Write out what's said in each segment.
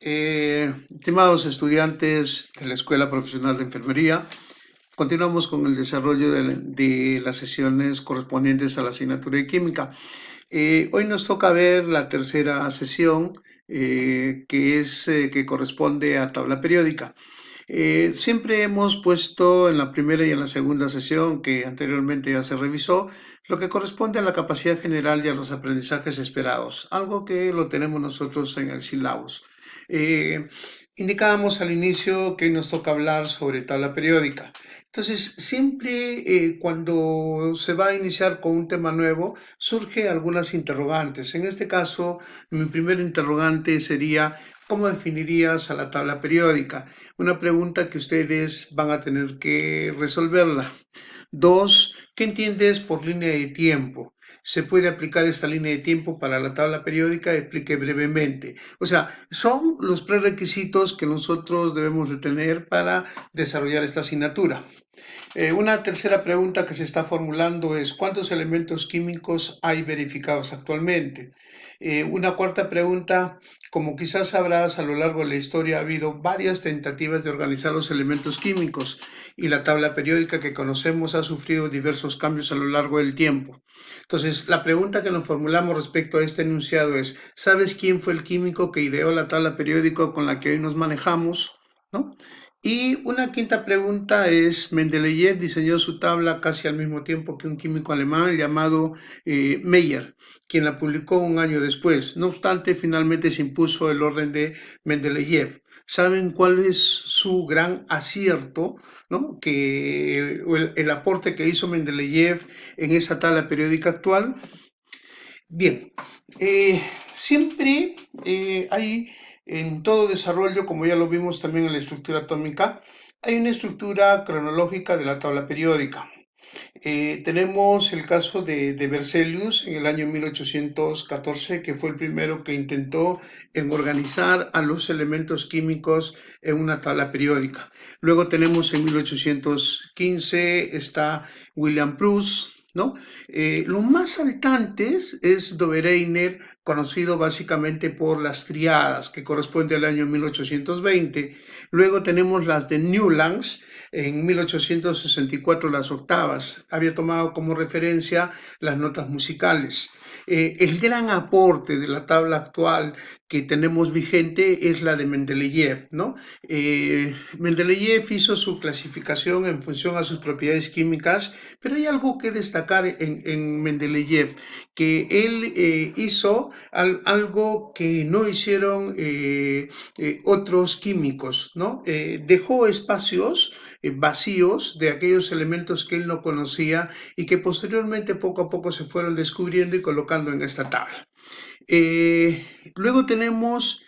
Estimados estudiantes de la Escuela Profesional de Enfermería, continuamos con el desarrollo de las sesiones correspondientes a la asignatura de química. Hoy nos toca ver la tercera sesión, que corresponde a tabla periódica. Siempre hemos puesto en la primera y en la segunda sesión, que anteriormente ya se revisó, lo que corresponde a la capacidad general y a los aprendizajes esperados, algo que lo tenemos nosotros en el Syllabus. Eh, Indicábamos al inicio que nos toca hablar sobre tabla periódica. Entonces, siempre cuando se va a iniciar con un tema nuevo, surge algunas interrogantes. En este caso, mi primer interrogante sería, ¿cómo definirías a la tabla periódica? Una pregunta que ustedes van a tener que resolverla. Dos, ¿qué entiendes por línea de tiempo? ¿Se puede aplicar esta línea de tiempo para la tabla periódica? Explique brevemente. O sea, son los prerequisitos que nosotros debemos de tener para desarrollar esta asignatura. Una tercera pregunta que se está formulando es ¿cuántos elementos químicos hay verificados actualmente? Una cuarta pregunta, como quizás sabrás, a lo largo de la historia ha habido varias tentativas de organizar los elementos químicos y la tabla periódica que conocemos ha sufrido diversos cambios a lo largo del tiempo. Entonces, la pregunta que nos formulamos respecto a este enunciado es, ¿sabes quién fue el químico que ideó la tabla periódica con la que hoy nos manejamos? ¿No? Y una quinta pregunta es, Mendeleev diseñó su tabla casi al mismo tiempo que un químico alemán llamado Meyer, quien la publicó un año después. No obstante, finalmente se impuso el orden de Mendeleev. ¿Saben cuál es su gran acierto, ¿no? El aporte que hizo Mendeleev en esa tabla periódica actual? Bien, eh, siempre hay en todo desarrollo, como ya lo vimos también en la estructura atómica, hay una estructura cronológica de la tabla periódica. Tenemos el caso de Berzelius en el año 1814, que fue el primero que intentó en organizar a los elementos químicos en una tabla periódica. Luego tenemos en 1815 está William Proust, ¿no? Los más saltantes es Dobereiner, conocido básicamente por las triadas, que corresponde al año 1820. Luego tenemos las de Newlands, en 1864 las octavas. Había tomado como referencia las notas musicales. El gran aporte de la tabla actual que tenemos vigente es la de Mendeleev, ¿no? Mendeleev hizo su clasificación en función a sus propiedades químicas, pero hay algo que destacar en Mendeleev, que él hizo algo que no hicieron otros químicos, ¿no? Dejó espacios vacíos de aquellos elementos que él no conocía y que posteriormente poco a poco se fueron descubriendo y colocando en esta tabla. Eh, Luego tenemos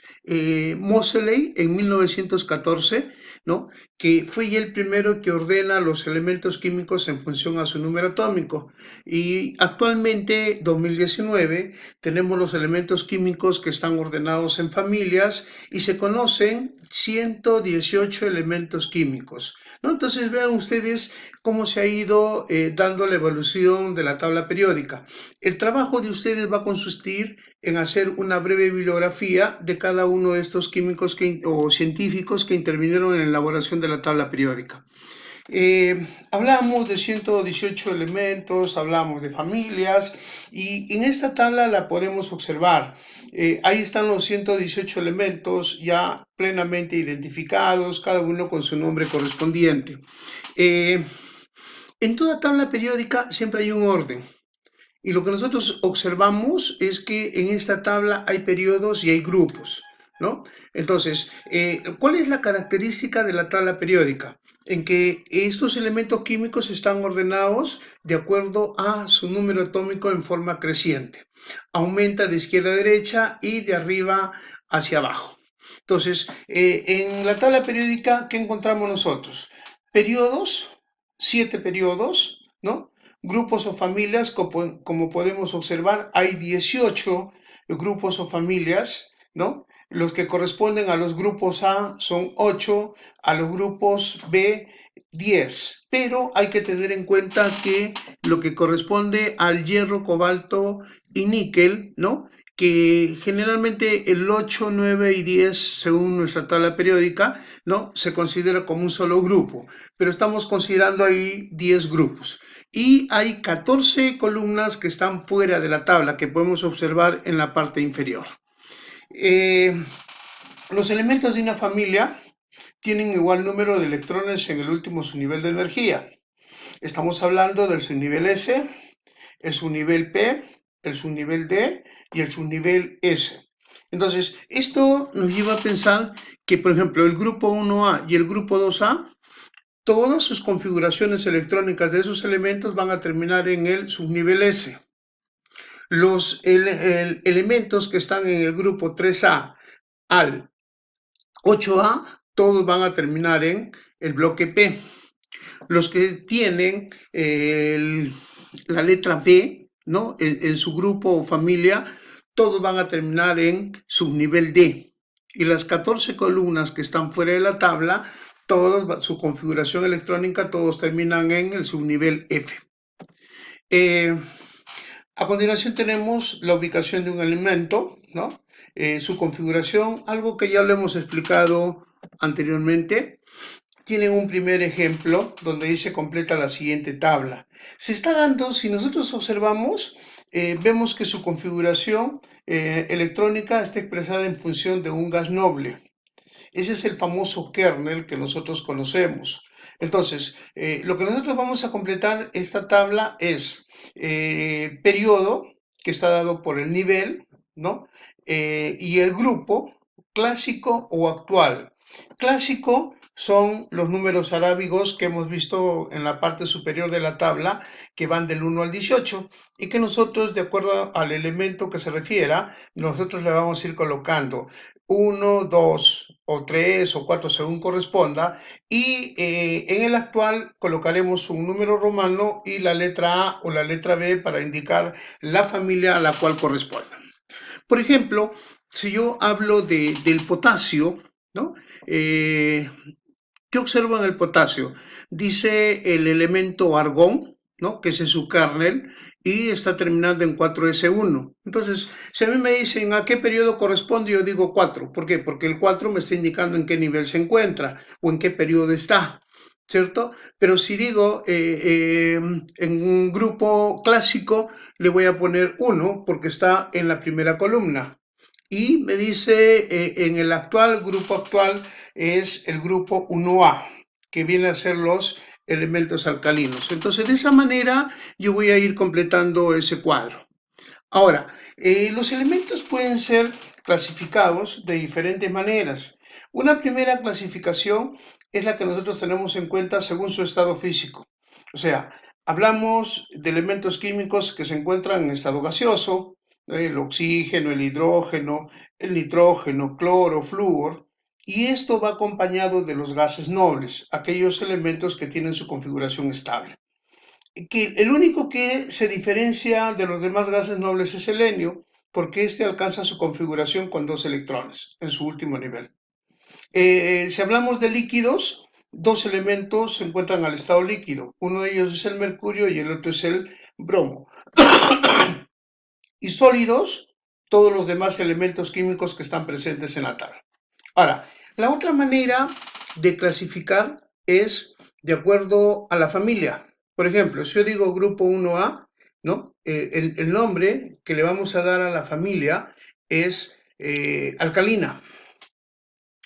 Moseley en 1914, ¿no? Que fue el primero que ordena los elementos químicos en función a su número atómico. Y actualmente, 2019, tenemos los elementos químicos que están ordenados en familias y se conocen 118 elementos químicos, ¿no? Entonces vean ustedes cómo se ha ido dando la evolución de la tabla periódica. El trabajo de ustedes va a consistir en hacer una breve bibliografía de cada uno de estos químicos o científicos que intervinieron en la elaboración de la tabla periódica. Hablamos de 118 elementos, hablamos de familias y en esta tabla la podemos observar. Ahí están los 118 elementos ya plenamente identificados, cada uno con su nombre correspondiente. Eh, en toda tabla periódica siempre hay un orden. Y lo que nosotros observamos es que en esta tabla hay periodos y hay grupos, ¿no? Entonces, ¿cuál es la característica de la tabla periódica? En que estos elementos químicos están ordenados de acuerdo a su número atómico en forma creciente. Aumenta de izquierda a derecha y de arriba hacia abajo. Entonces, en la tabla periódica, ¿qué encontramos nosotros? Periodos, 7 periodos, ¿no? Grupos o familias, como podemos observar, hay 18 grupos o familias, ¿no? Los que corresponden a los grupos A son 8, a los grupos B 10, pero hay que tener en cuenta que lo que corresponde al hierro, cobalto y níquel, ¿no? Que generalmente el 8, 9 y 10, según nuestra tabla periódica, ¿no? Se considera como un solo grupo, pero estamos considerando ahí 10 grupos. Y hay 14 columnas que están fuera de la tabla que podemos observar en la parte inferior. Eh, los elementos de una familia tienen igual número de electrones en el último subnivel de energía. Estamos hablando del subnivel S, el subnivel P, el subnivel D y el subnivel S. Entonces, esto nos lleva a pensar que, por ejemplo, el grupo 1A y el grupo 2A, todas sus configuraciones electrónicas de esos elementos van a terminar en el subnivel S. Los elementos que están en el grupo 3A al 8A, todos van a terminar en el bloque P. Los que tienen la letra B, ¿no? En su grupo o familia, todos van a terminar en subnivel D. Y las 14 columnas que están fuera de la tabla, todas, su configuración electrónica, todos terminan en el subnivel F. A continuación tenemos la ubicación de un elemento, ¿no? Su configuración, algo que ya lo hemos explicado anteriormente. Tienen un primer ejemplo donde dice completa la siguiente tabla. Se está dando, si nosotros observamos, vemos que su configuración electrónica está expresada en función de un gas noble. Ese es el famoso kernel que nosotros conocemos. Entonces, lo que nosotros vamos a completar esta tabla es periodo, que está dado por el nivel, ¿no? Y el grupo, clásico o actual. Clásico son los números arábigos que hemos visto en la parte superior de la tabla, que van del 1 al 18, y que nosotros, de acuerdo al elemento que se refiera, nosotros le vamos a ir colocando 1, 2 o 3 o 4 según corresponda, y en el actual colocaremos un número romano y la letra A o la letra B para indicar la familia a la cual corresponda. Por ejemplo, si yo hablo del potasio, ¿no? ¿Qué observo en el potasio? Dice el elemento argón, ¿no? Que ese es su kernel, y está terminando en 4s1. Entonces, si a mí me dicen a qué periodo corresponde, yo digo 4. ¿Por qué? Porque el 4 me está indicando en qué nivel se encuentra o en qué periodo está, ¿cierto? Pero si digo en un grupo clásico, le voy a poner 1 porque está en la primera columna. Y me dice en el actual, grupo actual, es el grupo 1A, que viene a ser los elementos alcalinos. Entonces, de esa manera yo voy a ir completando ese cuadro. Ahora, los elementos pueden ser clasificados de diferentes maneras. Una primera clasificación es la que nosotros tenemos en cuenta según su estado físico. O sea, hablamos de elementos químicos que se encuentran en estado gaseoso, el oxígeno, el hidrógeno, el nitrógeno, cloro, flúor, y esto va acompañado de los gases nobles, aquellos elementos que tienen su configuración estable. Que el único que se diferencia de los demás gases nobles es el helio, porque este alcanza su configuración con 2 electrones en su último nivel. Si hablamos de líquidos, dos elementos se encuentran al estado líquido. Uno de ellos es el mercurio y el otro es el bromo. Y sólidos, todos los demás elementos químicos que están presentes en la tabla. Ahora, la otra manera de clasificar es de acuerdo a la familia. Por ejemplo, si yo digo grupo 1A, ¿no? El nombre que le vamos a dar a la familia es alcalina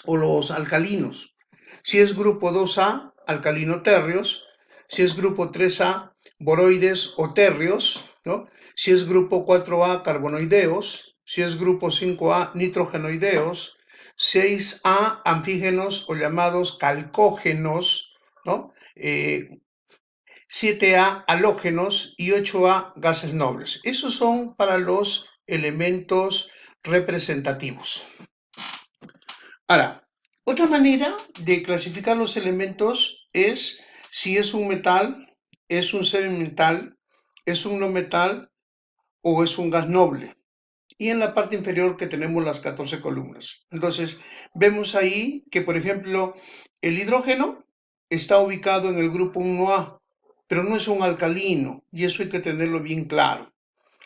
o los alcalinos. Si es grupo 2A, alcalino-térreos. Si es grupo 3A, boroides o térreos, ¿no? Si es grupo 4A, carbonoideos. Si es grupo 5A, nitrogenoideos. 6A, anfígenos o llamados calcógenos, ¿no? 7A, halógenos y 8A, gases nobles. Esos son para los elementos representativos. Ahora, otra manera de clasificar los elementos es si es un metal, es un semimetal, es un no metal o es un gas noble. Y en la parte inferior que tenemos las 14 columnas. Entonces, vemos ahí que, por ejemplo, el hidrógeno está ubicado en el grupo 1A, pero no es un alcalino, y eso hay que tenerlo bien claro.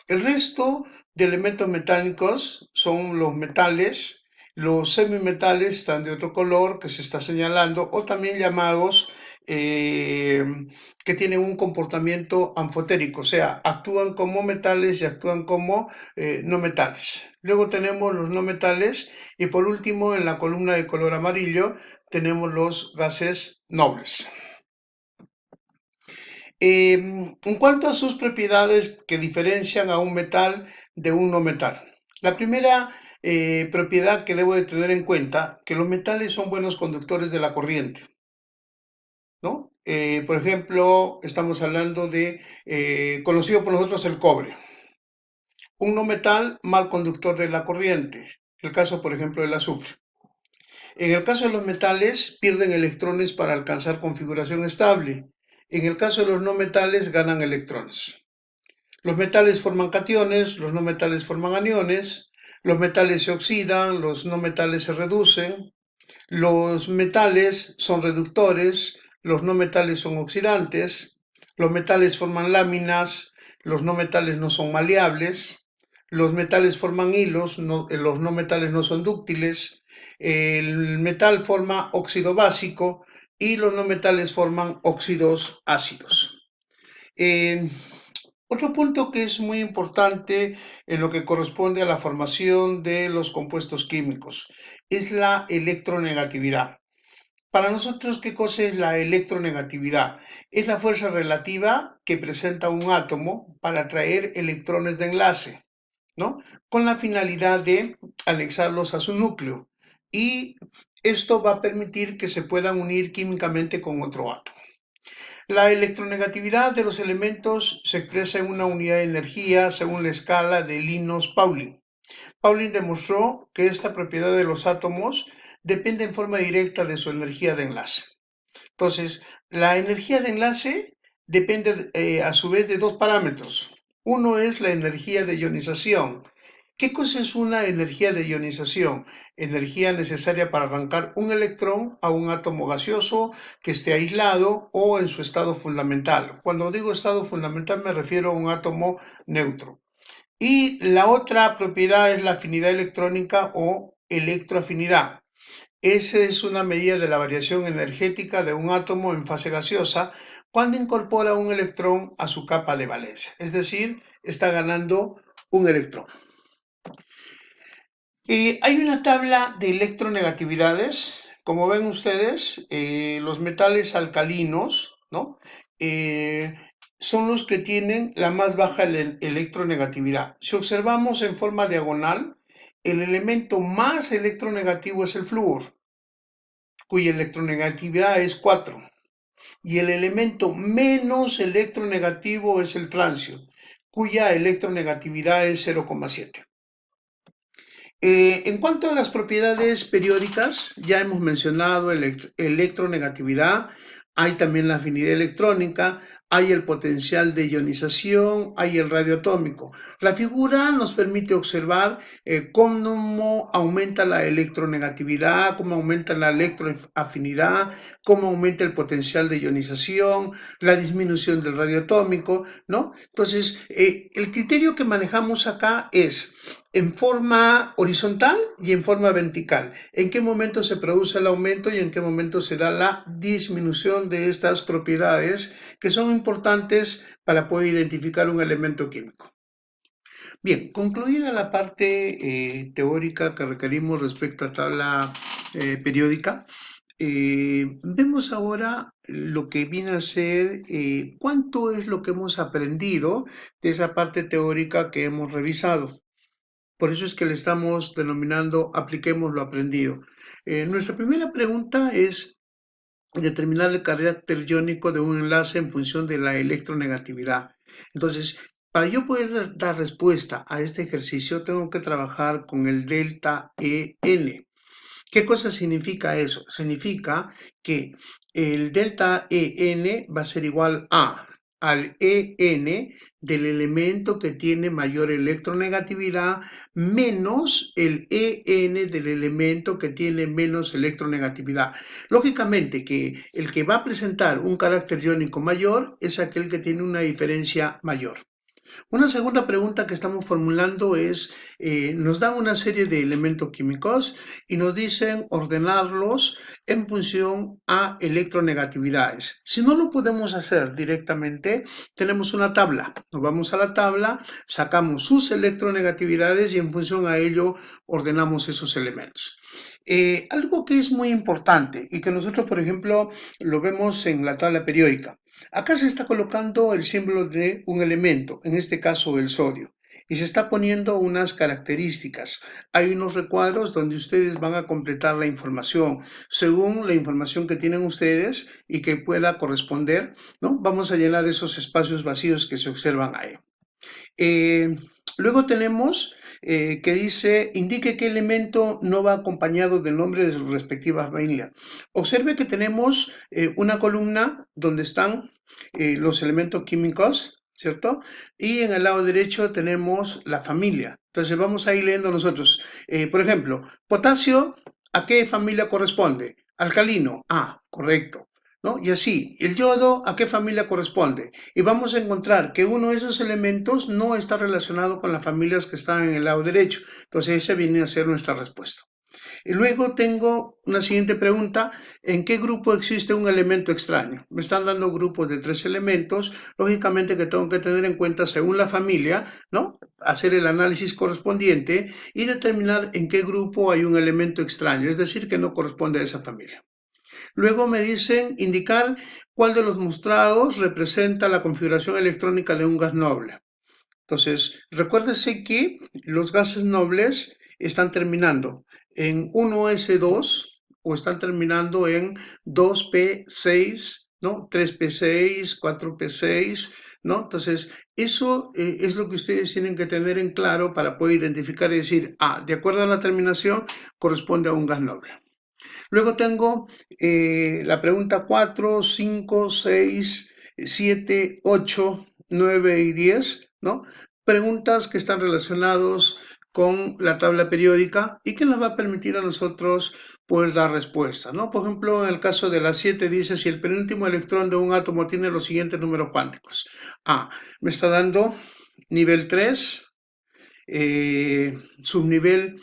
El resto de elementos metálicos son los metales, los semimetales están de otro color que se está señalando, o también llamados eh, que tienen un comportamiento anfotérico, o sea, actúan como metales y actúan como no metales. Luego tenemos los no metales y por último en la columna de color amarillo tenemos los gases nobles. En cuanto a sus propiedades que diferencian a un metal de un no metal. La primera propiedad que debo de tener en cuenta, que los metales son buenos conductores de la corriente, ¿no? Por ejemplo, estamos hablando de, conocido por nosotros, el cobre. Un no metal, mal conductor de la corriente. El caso, por ejemplo, del azufre. En el caso de los metales, pierden electrones para alcanzar configuración estable. En el caso de los no metales, ganan electrones. Los metales forman cationes, los no metales forman aniones, los metales se oxidan, los no metales se reducen, los metales son reductores, los no metales son oxidantes, los metales forman láminas, los no metales no son maleables, los metales forman hilos, los no metales no son dúctiles, el metal forma óxido básico y los no metales forman óxidos ácidos. Eh, Otro punto que es muy importante en lo que corresponde a la formación de los compuestos químicos es la electronegatividad. Para nosotros, ¿qué cosa es la electronegatividad? Es la fuerza relativa que presenta un átomo para atraer electrones de enlace, ¿no? Con la finalidad de anexarlos a su núcleo. Y esto va a permitir que se puedan unir químicamente con otro átomo. La electronegatividad de los elementos se expresa en una unidad de energía según la escala de Linus-Pauling. Pauling demostró que esta propiedad de los átomos depende en forma directa de su energía de enlace. Entonces, la energía de enlace depende a su vez de dos parámetros. Uno es la energía de ionización. ¿Qué cosa es una energía de ionización? Energía necesaria para arrancar un electrón a un átomo gaseoso que esté aislado o en su estado fundamental. Cuando digo estado fundamental me refiero a un átomo neutro. Y la otra propiedad es la afinidad electrónica o electroafinidad. Esa es una medida de la variación energética de un átomo en fase gaseosa cuando incorpora un electrón a su capa de valencia, es decir, está ganando un electrón. Hay una tabla de electronegatividades. Como ven ustedes, los metales alcalinos, ¿no? Eh, son los que tienen la más baja electronegatividad. Si observamos en forma diagonal, el elemento más electronegativo es el flúor, cuya electronegatividad es 4, y el elemento menos electronegativo es el francio, cuya electronegatividad es 0,7. En cuanto a las propiedades periódicas, ya hemos mencionado electronegatividad, hay también la afinidad electrónica, hay el potencial de ionización, hay el radio atómico. La figura nos permite observar cómo aumenta la electronegatividad, cómo aumenta la electroafinidad, cómo aumenta el potencial de ionización, la disminución del radio atómico, ¿no? Entonces, el criterio que manejamos acá es en forma horizontal y en forma vertical. ¿En qué momento se produce el aumento y en qué momento se da la disminución de estas propiedades que son importantes para poder identificar un elemento químico? Bien, concluida la parte teórica que requerimos respecto a tabla periódica, vemos ahora lo que viene a ser cuánto es lo que hemos aprendido de esa parte teórica que hemos revisado. Por eso es que le estamos denominando apliquemos lo aprendido. Nuestra primera pregunta es determinar el carácter iónico de un enlace en función de la electronegatividad. Entonces, para yo poder dar respuesta a este ejercicio, tengo que trabajar con el delta EN. ¿Qué cosa significa eso? Significa que el delta EN va a ser igual a al EN del elemento que tiene mayor electronegatividad menos el EN del elemento que tiene menos electronegatividad. Lógicamente que el que va a presentar un carácter iónico mayor es aquel que tiene una diferencia mayor. Una segunda pregunta que estamos formulando es, nos dan una serie de elementos químicos y nos dicen ordenarlos en función a electronegatividades. Si no lo podemos hacer directamente, tenemos una tabla. Nos vamos a la tabla, sacamos sus electronegatividades y en función a ello ordenamos esos elementos. Algo que es muy importante y que nosotros, por ejemplo, lo vemos en la tabla periódica. Acá se está colocando el símbolo de un elemento, en este caso el sodio, y se está poniendo unas características. Hay unos recuadros donde ustedes van a completar la información según la información que tienen ustedes y que pueda corresponder, ¿no? Vamos a llenar esos espacios vacíos que se observan ahí. Eh, Luego tenemos que dice, indique qué elemento no va acompañado del nombre de sus respectivas familias. Observe que tenemos una columna donde están los elementos químicos, ¿cierto? Y en el lado derecho tenemos la familia. Entonces vamos a ir leyendo nosotros. Por ejemplo, potasio, ¿a qué familia corresponde? Alcalino, correcto. ¿No? Y así, el yodo, ¿a qué familia corresponde? Y vamos a encontrar que uno de esos elementos no está relacionado con las familias que están en el lado derecho. Entonces, esa viene a ser nuestra respuesta. Y luego tengo una siguiente pregunta, ¿en qué grupo existe un elemento extraño? Me están dando grupos de 3 elementos, lógicamente que tengo que tener en cuenta según la familia, ¿no? Hacer el análisis correspondiente y determinar en qué grupo hay un elemento extraño, es decir, que no corresponde a esa familia. Luego me dicen indicar cuál de los mostrados representa la configuración electrónica de un gas noble. Entonces, recuérdese que los gases nobles están terminando en 1s2 o están terminando en 2p6, ¿no? 3p6, 4p6, ¿no? Entonces, eso es lo que ustedes tienen que tener en claro para poder identificar y decir, de acuerdo a la terminación, corresponde a un gas noble. Luego tengo la pregunta 4, 5, 6, 7, 8, 9 y 10, ¿no? Preguntas que están relacionadas con la tabla periódica y que nos va a permitir a nosotros poder dar respuesta, ¿no? Por ejemplo, en el caso de la 7 dice si el penúltimo electrón de un átomo tiene los siguientes números cuánticos. Me está dando nivel 3, subnivel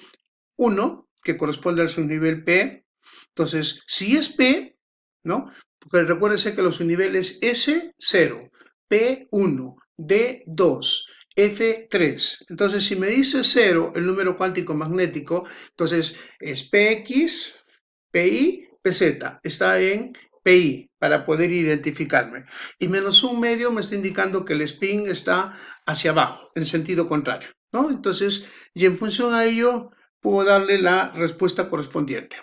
1, que corresponde al subnivel P. Entonces, si es P, ¿no? Porque recuérdense que los subniveles S0, P1, D2, F3. Entonces, si me dice 0 el número cuántico magnético, entonces es PX, PI, PZ. Está en PI para poder identificarme. Y menos un medio me está indicando que el spin está hacia abajo, en sentido contrario, ¿no? Entonces, y en función a ello, puedo darle la respuesta correspondiente.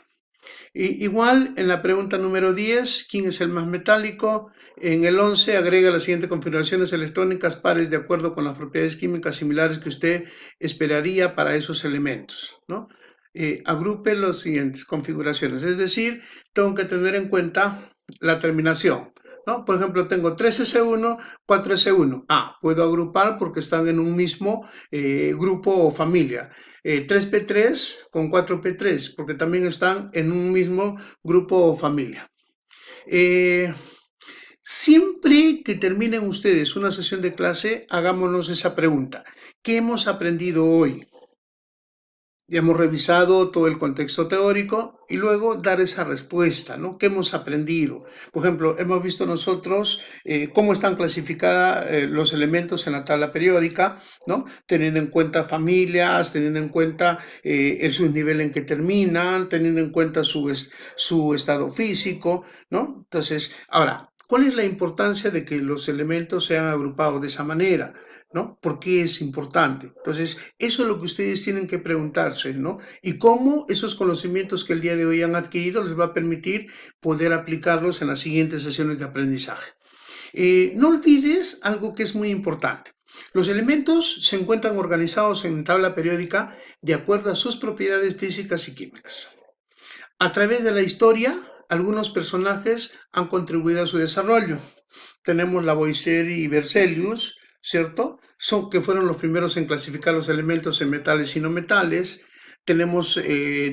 Igual en la pregunta número 10, ¿quién es el más metálico? En el 11 agrega las siguientes configuraciones electrónicas pares de acuerdo con las propiedades químicas similares que usted esperaría para esos elementos, ¿no? Agrupe las siguientes configuraciones, es decir, tengo que tener en cuenta la terminación, ¿no? Por ejemplo, tengo 3s1, 4s1. Puedo agrupar porque están en un mismo grupo o familia. 3p3 con 4p3, porque también están en un mismo grupo o familia. Siempre que terminen ustedes una sesión de clase, hagámonos esa pregunta. ¿Qué hemos aprendido hoy? Ya hemos revisado todo el contexto teórico y luego dar esa respuesta, ¿no? ¿Qué hemos aprendido? Por ejemplo, hemos visto nosotros cómo están clasificados los elementos en la tabla periódica, ¿no? Teniendo en cuenta familias, teniendo en cuenta el subnivel en que terminan, teniendo en cuenta su estado físico, ¿no? Entonces, ahora, ¿cuál es la importancia de que los elementos sean agrupados de esa manera? ¿No? ¿Por qué es importante? Entonces, eso es lo que ustedes tienen que preguntarse, ¿no? Y cómo esos conocimientos que el día de hoy han adquirido les va a permitir poder aplicarlos en las siguientes sesiones de aprendizaje. No olvides algo que es muy importante. Los elementos se encuentran organizados en tabla periódica de acuerdo a sus propiedades físicas y químicas. A través de la historia, algunos personajes han contribuido a su desarrollo. tenemos Lavoisier y Berzelius, ¿cierto? Que fueron los primeros en clasificar los elementos en metales y no metales. Tenemos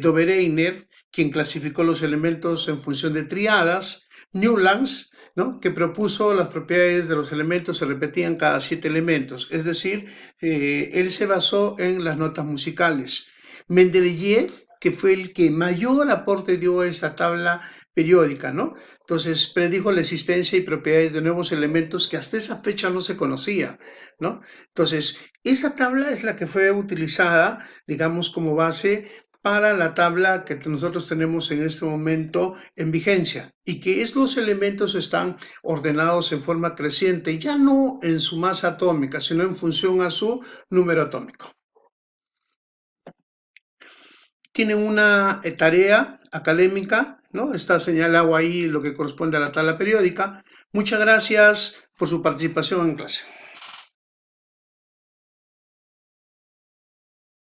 Dobereiner, quien clasificó los elementos en función de triadas. Newlands, ¿no? Que propuso las propiedades de los elementos se repetían cada 7 elementos, es decir, él se basó en las notas musicales. Mendeleev, que fue el que mayor aporte dio a esta tabla periódica, ¿no? Entonces predijo la existencia y propiedades de nuevos elementos que hasta esa fecha no se conocía, ¿no? Entonces, esa tabla es la que fue utilizada, digamos, como base para la tabla que nosotros tenemos en este momento en vigencia y que los elementos están ordenados en forma creciente, ya no en su masa atómica, sino en función a su número atómico. Tienen una tarea académica, ¿no? Está señalado ahí lo que corresponde a la tabla periódica. Muchas gracias por su participación en clase.